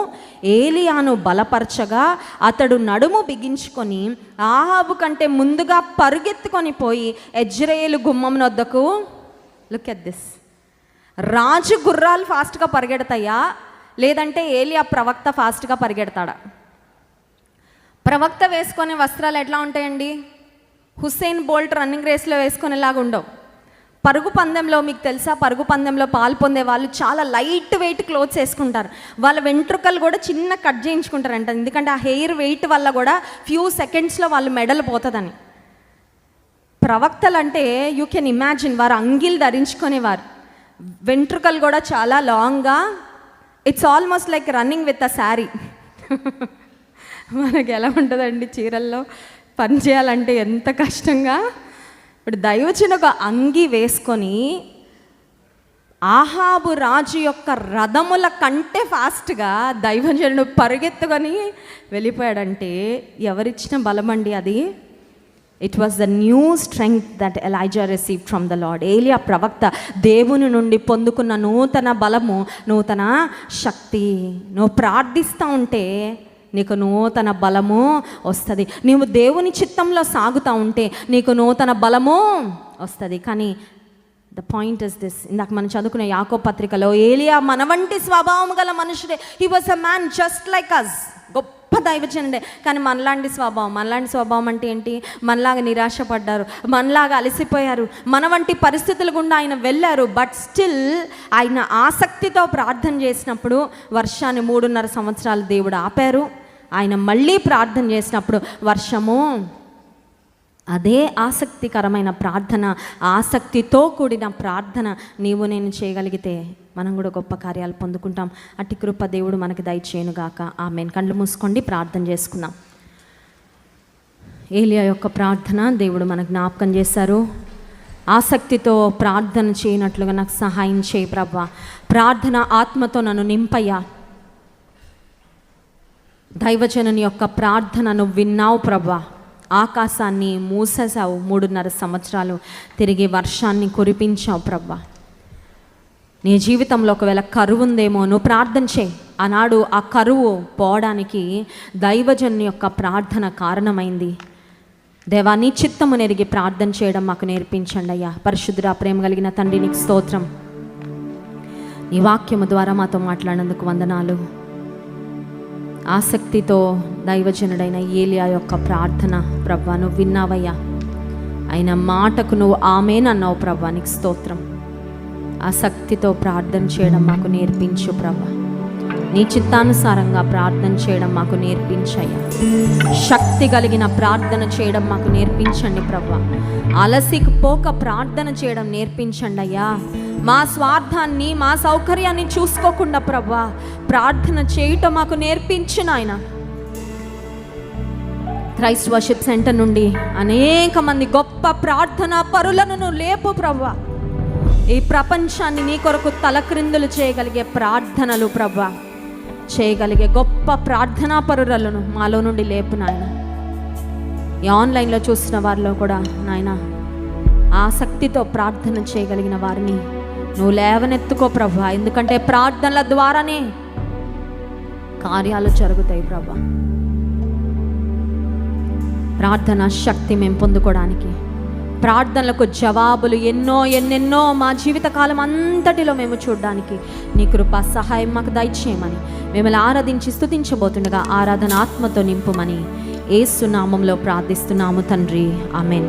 ఏలియాను బలపరచగా అతడు నడుము బిగించుకొని ఆహాబు కంటే ముందుగా పరుగెత్తుకొని పోయి యెజ్రెయేలు గుమ్మం వద్దకు. Look at this. రాజు గుర్రాలు ఫాస్ట్గా పరిగెడతాయా, లేదంటే ఏలియా ప్రవక్త ఫాస్ట్గా పరిగెడతాడా? ప్రవక్త వేసుకునే వస్త్రాలు ఎట్లా ఉంటాయండి? హుస్సేన్ బోల్ట్ రన్నింగ్ రేస్లో వేసుకునేలాగా ఉండవు. పరుగు పందెంలో మీకు తెలుసా, పరుగు పందెంలో పాలు పొందే వాళ్ళు చాలా లైట్ వెయిట్ క్లోత్స్ వేసుకుంటారు. వాళ్ళ వెంట్రుకలు కూడా చిన్న కట్ చేయించుకుంటారంట. ఎందుకంటే ఆ హెయిర్ వెయిట్ వల్ల కూడా ఫ్యూ సెకండ్స్లో వాళ్ళు మెడల్ పోతుందని. ప్రవక్తలు అంటే యూ కెన్ ఇమాజిన్, వారు అంగీలు ధరించుకునేవారు, వెంట్రుకలు కూడా చాలా లాంగ్గా. It's almost like running with a sari. మనకి ఎలా ఉంటుందండి చీరల్లో పని చేయాలంటే ఎంత కష్టంగా. ఇప్పుడు దైవజనుడు ఒక అంగి వేసుకొని ఆహాబు రాజు యొక్క రథముల కంటే ఫాస్ట్గా దైవజనుడు పరిగెత్తుకొని వెళ్ళిపోయాడంటే ఎవరిచ్చిన బలం అండి అది? It was the new strength that Elijah received from the lord. ఏలియా ప్రవక్త దేవుని నుండి పొందుకున్న నూతన బలము, నూతన శక్తి. నువ్వు ప్రార్థిస్తూ ఉంటే నీకు నూతన బలము వస్తుంది. నీవు దేవుని చిత్తంలో సాగుతూ ఉంటే నీకు నూతన బలము వస్తుంది. కానీ ద పాయింట్ ఇస్ దిస్. ఇందాక మనం చదువుకునే యాకోబు పత్రికలో ఏలియా మన వంటి స్వభావం గల మనుషుడే. He was a man just like us. గొప్ప దైవజనుడే. కానీ మనలాంటి స్వభావం అంటే ఏంటి? మనలాగా నిరాశపడ్డారు, మనలాగా అలసిపోయారు, మన వంటి పరిస్థితులు గుండా ఆయన వెళ్ళారు. బట్ స్టిల్ ఆయన ఆసక్తితో ప్రార్థన చేసినప్పుడు వర్షాన్ని 3.5 సంవత్సరాలు దేవుడు ఆపారు. ఆయన మళ్ళీ ప్రార్థన చేసినప్పుడు వర్షము. అదే ఆసక్తికరమైన ప్రార్థన, ఆసక్తితో కూడిన ప్రార్థన నీవు నేను చేయగలిగితే మనం కూడా గొప్ప కార్యాలు పొందుకుంటాం. అట్టి కృప దేవుడు మనకి దయచేయునుగాక. ఆమేన్. కళ్ళు మూసుకోండి, ప్రార్థన చేసుకుందాం. ఏలియా యొక్క ప్రార్థన దేవుడు మనకు జ్ఞాపకం చేశారు. ఆసక్తితో ప్రార్థన చేయనట్లుగా నాకు సహాయం చేయి ప్రభువా. ప్రార్థన ఆత్మతో నన్ను నింపయ్యా. దైవజనుని యొక్క ప్రార్థనను విన్నావు ప్రభువా. ఆకాశాన్ని మూసేసావు, 3.5 సంవత్సరాలు తిరిగి వర్షాన్ని కురిపించావు ప్రభువా. నీ జీవితంలో ఒకవేళ కరువు ఉందేమో, నువ్వు ప్రార్థన చేయి. ఆనాడు ఆ కరువు పోవడానికి దైవజనుని యొక్క ప్రార్థన కారణమైంది. దేవా, నీ చిత్తము నెరిగి ప్రార్థన చేయడం మాకు నేర్పించండి అయ్యా. పరిశుద్ధుడా, ప్రేమ కలిగిన తండ్రి, నీకు స్తోత్రం. నీ వాక్యము ద్వారా మాతో మాట్లాడినందుకు వందనాలు. ఆసక్తితో దైవజనుడైన ఏలియా యొక్క ప్రార్థన ప్రభువా నువ్వు విన్నావయ్యా. ఆయన మాటకు నువ్వు ఆమేన్ అన్నావు ప్రభువా, నీకు స్తోత్రం. ఆసక్తితో ప్రార్థన చేయడం మాకు నేర్పించు ప్రభువా. నీ చిత్తానుసారంగా ప్రార్థన చేయడం మాకు నేర్పించయ్యా. శక్తి కలిగిన ప్రార్థన చేయడం మాకు నేర్పించండి ప్రభువా. అలసిపోక ప్రార్థన చేయడం నేర్పించండి అయ్యా. మా స్వార్థాన్ని, మా సౌకర్యాన్ని చూసుకోకుండా ప్రభువా ప్రార్థన చేయటం మాకు నేర్పించు నాయన. క్రైస్ట్ వర్షిప్ సెంటర్ నుండి అనేక మంది గొప్ప ప్రార్థన పరులను నువ్వు లేపు ప్రభువా. ఈ ప్రపంచాన్ని నీ కొరకు తలక్రిందులు చేయగలిగే ప్రార్థనలు ప్రభువా చేయగలిగే గొప్ప ప్రార్థనా పరులను మాలో నుండి లేపు నాయన. ఈ ఆన్లైన్లో చూసిన వారిలో కూడా నాయన ఆసక్తితో ప్రార్థన చేయగలిగిన వారిని నువ్వు లేవనెత్తుకో ప్రభువా. ఎందుకంటే ప్రార్థనల ద్వారానే కార్యాలు జరుగుతాయి ప్రభువా. ప్రార్థన శక్తి మేము పొందుకోవడానికి, ప్రార్థనలకు జవాబులు ఎన్నెన్నో మా జీవితకాలం అంతటిలో మేము చూడడానికి నీ కృపా సహాయం మాకు దయచేయమని మిమ్మల్ని ఆరాధించి స్తుతించబోతుండగా ఆరాధన ఆత్మతో నింపుమని యేసు నామములో ప్రార్థిస్తున్నాము తండ్రి. ఆమేన్.